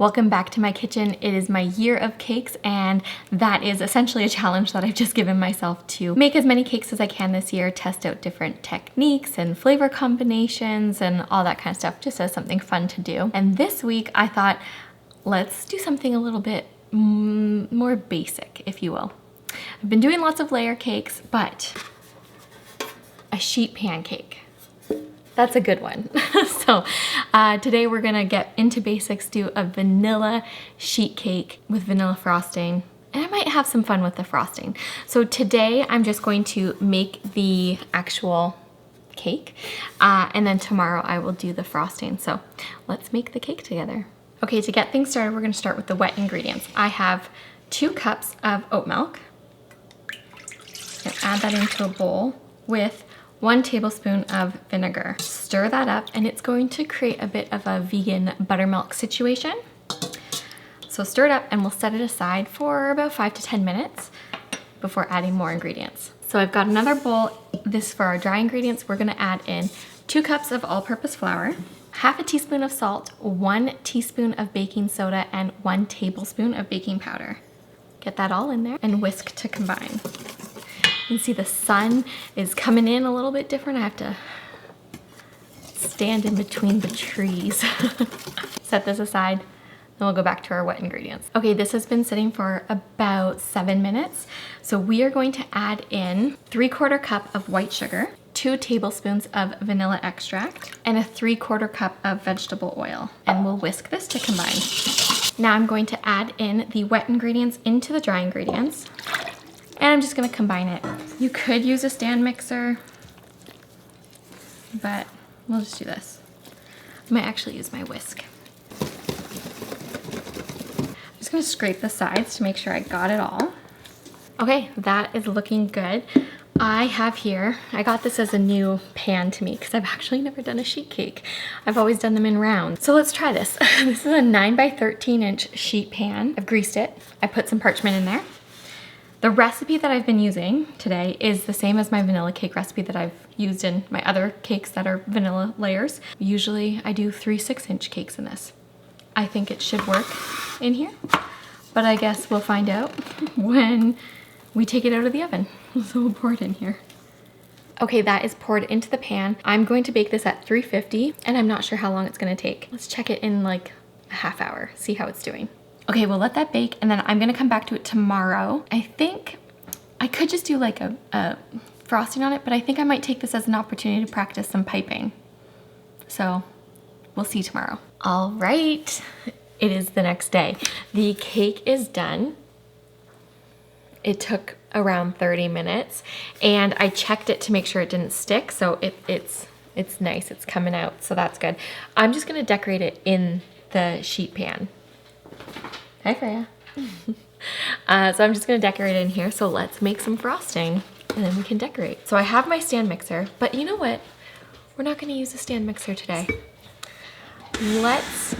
Welcome back to my kitchen. It is my year of cakes, and that is essentially a challenge that I've just given myself to make as many cakes as I can this year, test out different techniques and flavor combinations and all that kind of stuff, just as something fun to do. And this week I thought, let's do something a little bit more basic, if you will. I've been doing lots of layer cakes, but a sheet pancake. That's a good one. So today we're gonna get into basics, do a vanilla sheet cake with vanilla frosting, and I might have some fun with the frosting. So today I'm just going to make the actual cake, and then tomorrow I will do the frosting. So let's make the cake together. Okay, to get things started, we're gonna start with the wet ingredients. I have 2 cups of oat milk. And add that into a bowl with 1 tablespoon of vinegar. Stir that up, and it's going to create a bit of a vegan buttermilk situation. So stir it up, and we'll set it aside for about 5 to 10 minutes before adding more ingredients. So I've got another bowl. This for our dry ingredients. We're gonna add in 2 cups of all-purpose flour, half a teaspoon of salt, 1 teaspoon of baking soda, and 1 tablespoon of baking powder. Get that all in there and whisk to combine. You can see the sun is coming in a little bit different. I have to stand in between the trees. Set this aside, then we'll go back to our wet ingredients. Okay, this has been sitting for about 7 minutes. So we are going to add in 3/4 cup of white sugar, 2 tablespoons of vanilla extract, and a 3/4 cup of vegetable oil. And we'll whisk this to combine. Now I'm going to add in the wet ingredients into the dry ingredients. And I'm just gonna combine it. You could use a stand mixer, but we'll just do this. I might actually use my whisk. I'm just gonna scrape the sides to make sure I got it all. Okay, that is looking good. I have here, I got this as a new pan to me because I've actually never done a sheet cake. I've always done them in rounds. So let's try this. This is a 9 by 13 inch sheet pan. I've greased it. I put some parchment in there. The recipe that I've been using today is the same as my vanilla cake recipe that I've used in my other cakes that are vanilla layers. Usually I do 3 6-inch cakes in this. I think it should work in here, but I guess we'll find out when we take it out of the oven. So we'll pour it in here. Okay, that is poured into the pan. I'm going to bake this at 350, and I'm not sure how long it's gonna take. Let's check it in like a half hour, see how it's doing. Okay, we'll let that bake, and then I'm gonna come back to it tomorrow. I think I could just do like a frosting on it, but I think I might take this as an opportunity to practice some piping. So we'll see tomorrow. All right, it is the next day. The cake is done. It took around 30 minutes, and I checked it to make sure it didn't stick, so it's nice, it's coming out, so that's good. I'm just gonna decorate it in the sheet pan. Hi, Freya. So I'm just gonna decorate it in here. So let's make some frosting and then we can decorate. So I have my stand mixer, but you know what? We're not gonna use a stand mixer today. Let's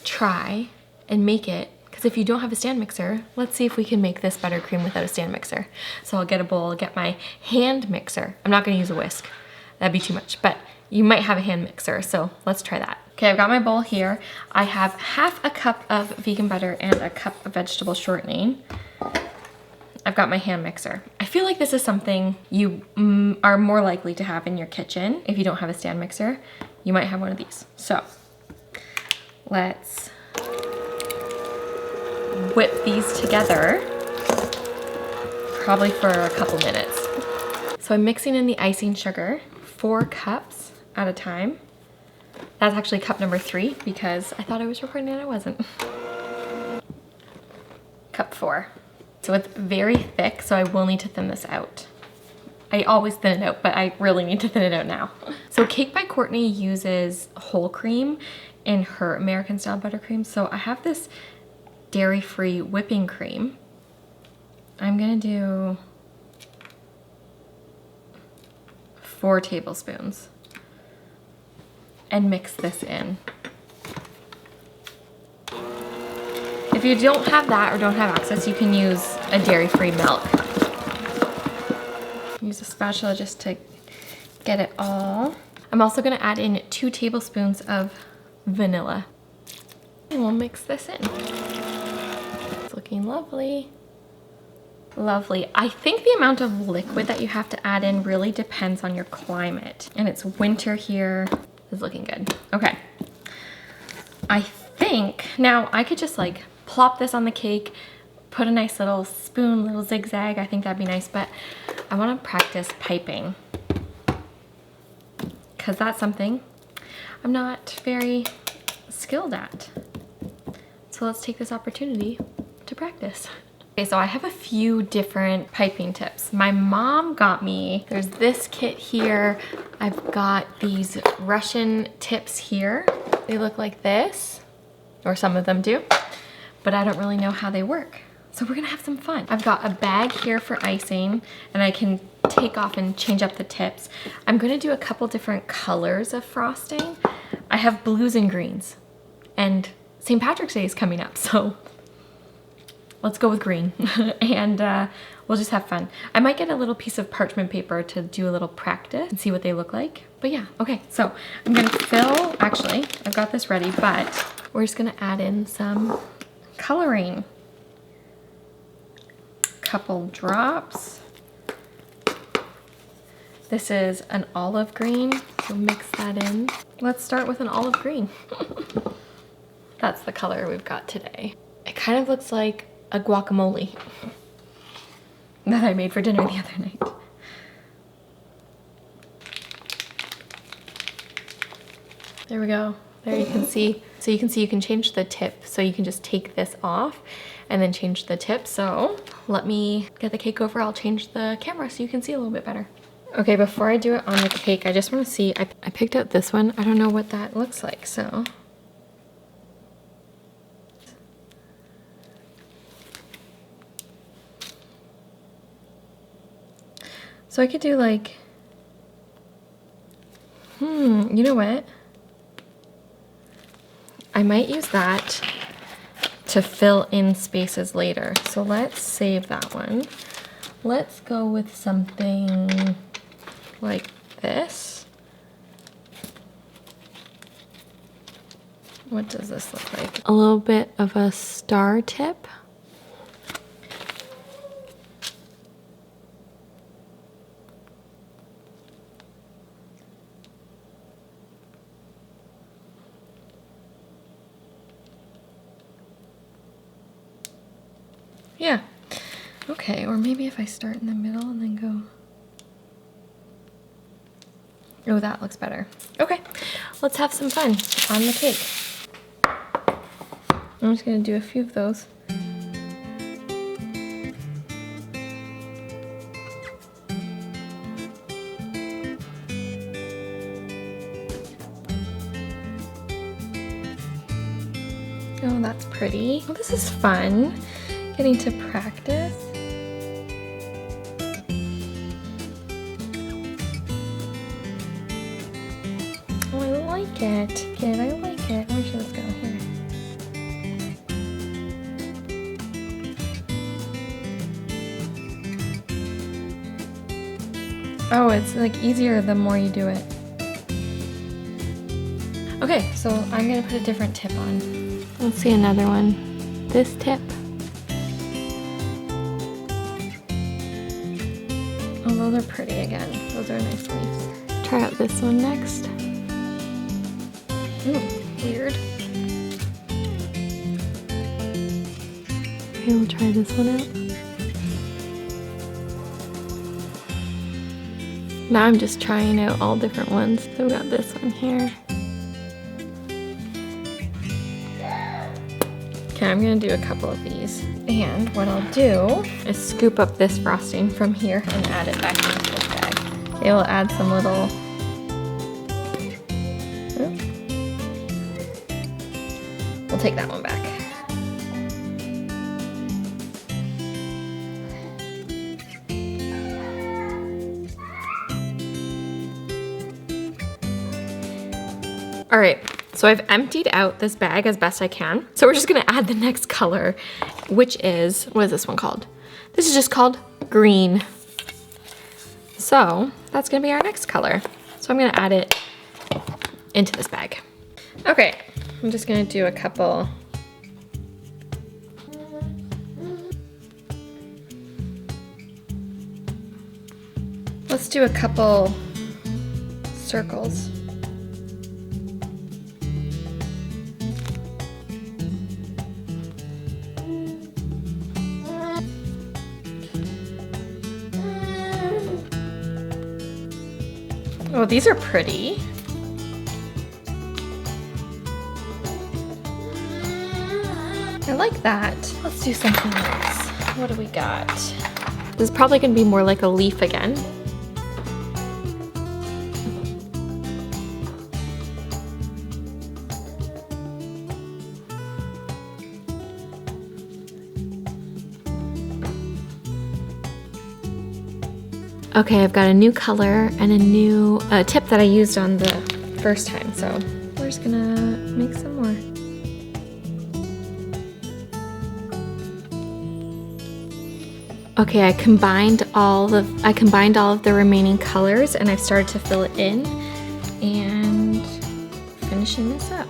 try and make it, because if you don't have a stand mixer, let's see if we can make this buttercream without a stand mixer. So I'll get a bowl, get my hand mixer. I'm not gonna use a whisk. That'd be too much, but you might have a hand mixer, so let's try that. Okay, I've got my bowl here. I have half a cup of vegan butter and a cup of vegetable shortening. I've got my hand mixer. I feel like this is something you are more likely to have in your kitchen. If you don't have a stand mixer, you might have one of these. So let's whip these together, probably for a couple minutes. So I'm mixing in the icing sugar, 4 cups at a time. That's actually cup number 3 because I thought I was recording and I wasn't. Cup 4. So it's very thick, so I will need to thin this out. I always thin it out, but I really need to thin it out now. So Cake by Courtney uses whole cream in her American style buttercream. So I have this dairy-free whipping cream. I'm gonna do 4 tablespoons. And mix this in. If you don't have that or don't have access, you can use a dairy-free milk. Use a spatula just to get it all. I'm also gonna add in 2 tablespoons of vanilla. And we'll mix this in. It's looking lovely. Lovely. I think the amount of liquid that you have to add in really depends on your climate. And it's winter here. It's looking good. Okay. I think now I could just like plop this on the cake, put a nice little spoon, little zigzag. I think that'd be nice, but I want to practice piping because that's something I'm not very skilled at. So let's take this opportunity to practice. Okay, so I have a few different piping tips. My mom got me, there's this kit here. I've got these Russian tips here. They look like this, or some of them do, but I don't really know how they work. So we're gonna have some fun. I've got a bag here for icing, and I can take off and change up the tips. I'm gonna do a couple different colors of frosting. I have blues and greens, and St. Patrick's Day is coming up, so let's go with green and we'll just have fun. I might get a little piece of parchment paper to do a little practice and see what they look like. But yeah, okay, so I'm gonna fill, actually, I've got this ready, but we're just gonna add in some coloring. Couple drops. This is an olive green, so mix that in. Let's start with an olive green. That's the color we've got today. It kind of looks like a guacamole that I made for dinner the other night. There we go. There you can see. So you can see you can change the tip. So you can just take this off and then change the tip. So let me get the cake over. I'll change the camera so you can see a little bit better. Okay, before I do it on the cake, I just want to see, I picked out this one. I don't know what that looks like, so. So I could do like, you know what? I might use that to fill in spaces later. So let's save that one. Let's go with something like this. What does this look like? A little bit of a star tip. Yeah, okay, or maybe if I start in the middle and then go. Oh, that looks better. Okay, let's have some fun on the cake. I'm just gonna do a few of those. Oh, that's pretty. Well, this is fun. Getting to practice. Oh, I like it. Good, I like it. Where should this go? Here. Oh, it's like easier the more you do it. Okay, so I'm gonna put a different tip on. Let's see another one. This tip. Oh, those are pretty again. Those are nice leaves. Try out this one next. Ooh, weird. Okay, we'll try this one out. Now I'm just trying out all different ones. So we got this one here. Okay, I'm gonna do a couple of these. And what I'll do is scoop up this frosting from here and add it back into this bag. It will add some little, we'll take that one back. All right, so I've emptied out this bag as best I can. So we're just gonna add the next color, which is, what is this one called? This is just called green. So that's gonna be our next color. So I'm gonna add it into this bag. Okay, I'm just gonna do a couple Let's do a couple circles. Oh, these are pretty. I like that. Let's do something else. What do we got? This is probably gonna be more like a leaf again. Okay, I've got a new color and a new tip that I used on the first time, so we're just gonna make some more. Okay, I combined all of the remaining colors and I've started to fill it in and finishing this up.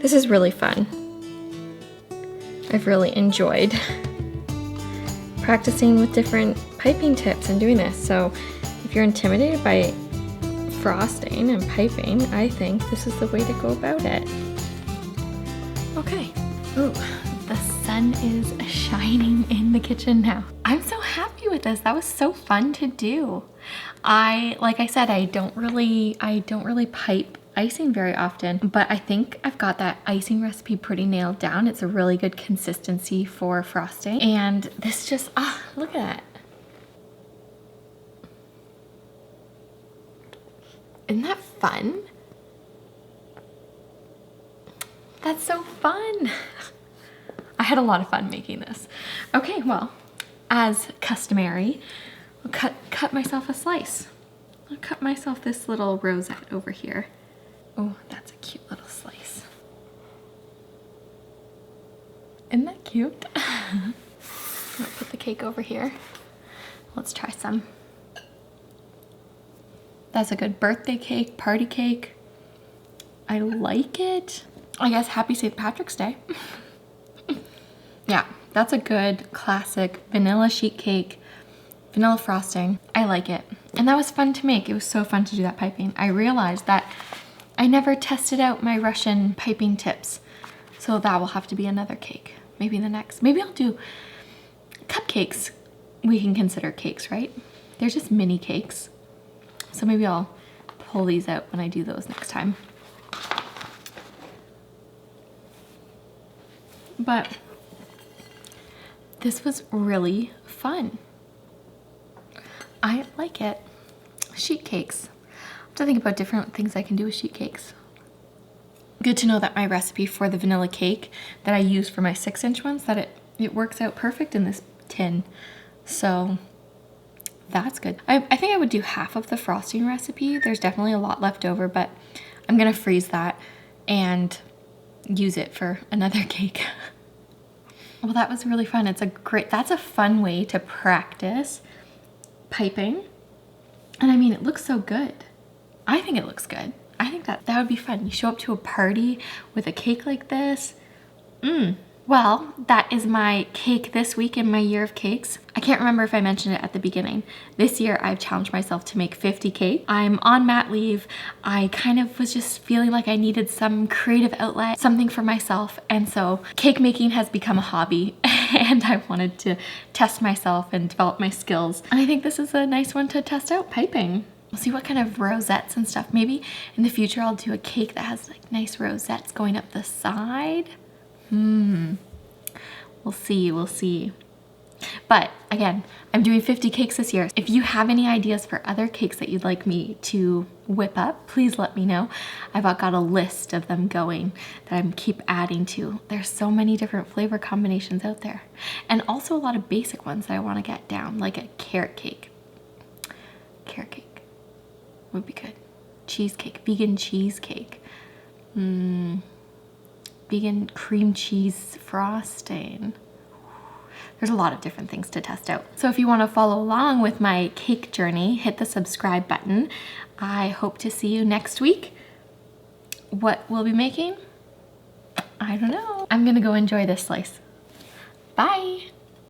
This is really fun. I've really enjoyed practicing with different piping tips and doing this. So if you're intimidated by frosting and piping, I think this is the way to go about it. Okay. Ooh, the sun is shining in the kitchen now. I'm so happy with this. That was so fun to do. Like I said, I don't really pipe icing very often, but I think I've got that icing recipe pretty nailed down. It's a really good consistency for frosting. And this just, look at that. Isn't that fun? That's so fun. I had a lot of fun making this. Okay, well, as customary, I'll cut myself a slice. I'll cut myself this little rosette over here. Oh, that's a cute little slice. Isn't that cute? I'll put the cake over here. Let's try some. That's a good birthday cake, party cake. I like it. I guess happy St. Patrick's Day. Yeah, that's a good classic vanilla sheet cake, vanilla frosting. I like it. And that was fun to make. It was so fun to do that piping. I realized that I never tested out my Russian piping tips. So that will have to be another cake. Maybe the next. Maybe I'll do cupcakes. We can consider cakes, right? They're just mini cakes. So maybe I'll pull these out when I do those next time. But this was really fun. I like it. Sheet cakes. I have to think about different things I can do with sheet cakes. Good to know that my recipe for the vanilla cake that I use for my 6-inch ones, that it works out perfect in this tin. So that's good. I think I would do half of the frosting recipe. There's definitely a lot left over, but I'm gonna freeze that and use it for another cake. Well, that was really fun. That's a fun way to practice piping. And I mean, it looks so good. I think it looks good. I think that would be fun. You show up to a party with a cake like this. Well, that is my cake this week in my year of cakes. I can't remember if I mentioned it at the beginning. This year, I've challenged myself to make 50 cakes. I'm on mat leave. I kind of was just feeling like I needed some creative outlet, something for myself. And so cake making has become a hobby and I wanted to test myself and develop my skills. And I think this is a nice one to test out, piping. We'll see what kind of rosettes and stuff. Maybe in the future, I'll do a cake that has like nice rosettes going up the side. We'll see. But again, I'm doing 50 cakes this year. If you have any ideas for other cakes that you'd like me to whip up, please let me know. I've got a list of them going that I keep adding to. There's so many different flavor combinations out there. And also a lot of basic ones that I want to get down, like a carrot cake. Carrot cake would be good. Cheesecake, vegan cheesecake. Vegan cream cheese frosting. There's a lot of different things to test out. So if you want to follow along with my cake journey, hit the subscribe button. I hope to see you next week. what we'll be making? I don't know. I'm gonna go enjoy this slice. Bye.